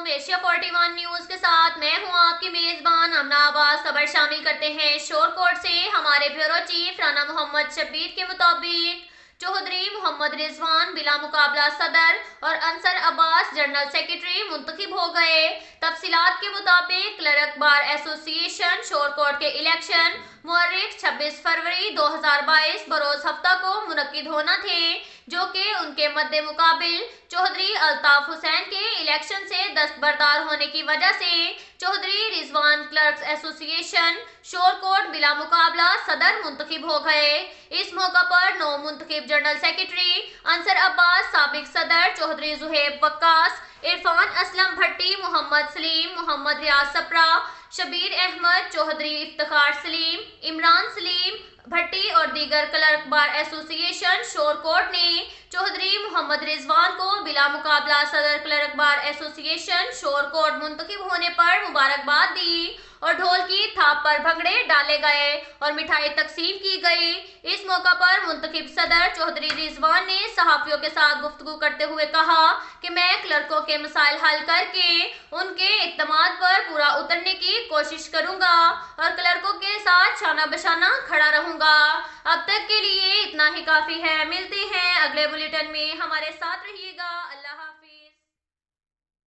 अलैकुम। Asia 41 news के साथ मैं हूं आपकी मेजबान अमना आबाद। खबर शामिल करते हैं शोर कोर्ट से। हमारे ब्यूरो चीफ राना मोहम्मद शब्बीर के मुताबिक चौधरी मोहम्मद रिजवान बिला मुकाबला सदर और अंसर अब्बास जनरल सेक्रेटरी मुंतखब हो गए। तफसीलात के मुताबिक क्लर्क बार एसोसिएशन शोर कोर्ट के इलेक्शन मुहर्रिक 26 फरवरी 2022 बरोज हफ्ता को मुनक्किद होना थे, जो कि उनके मद्दे मुकाबिल चौधरी अल्ताफ हुसैन के इलेक्शन से दस्तबरदार होने की वजह से चौधरी रिजवान क्लर्क्स एसोसिएशन शोर कोर्ट बिला मुकाबला सदर मुंतखब हो गए। इस मौका पर नौ मुंतखब जनरल सेक्रेटरी अंसर अब्बास, साबिक सदर चौधरी जुहेब वक्कास, इरफान असलम भट्टी, मोहम्मद सलीम, मोहम्मद रियाज सप्रा, शबीर अहमद चौधरी, इफ्तिखार सलीम, इमरान सलीम भट्टी और दीगर क्लर्क बार एसोसिएशन शोर कोर्ट ने चौधरी मोहम्मद रिजवान को बिला मुकाबला सदर क्लर्क बार एसोसिएशन शोर कोर्ट मुंतखब होने पर मुबारकबाद दी और ढोल की थाप पर भंगड़े डाले गए और मिठाई तकसीम की गई। इस मौका पर मुंतखब सदर चौधरी रिजवान ने सहाफियों के साथ गुफ्तगू करते हुए कहा कि मैं क्लर्कों के मसाइल हल करके उनके इत्तेमाद पर पूरा उतरने की कोशिश करूंगा और क्लर्कों के साथ शाना बशाना खड़ा रहूंगा। अब तक के लिए इतना ही काफी है। मिलते हैं अगले बुलेटिन में, हमारे साथ रहिएगा। अल्लाह।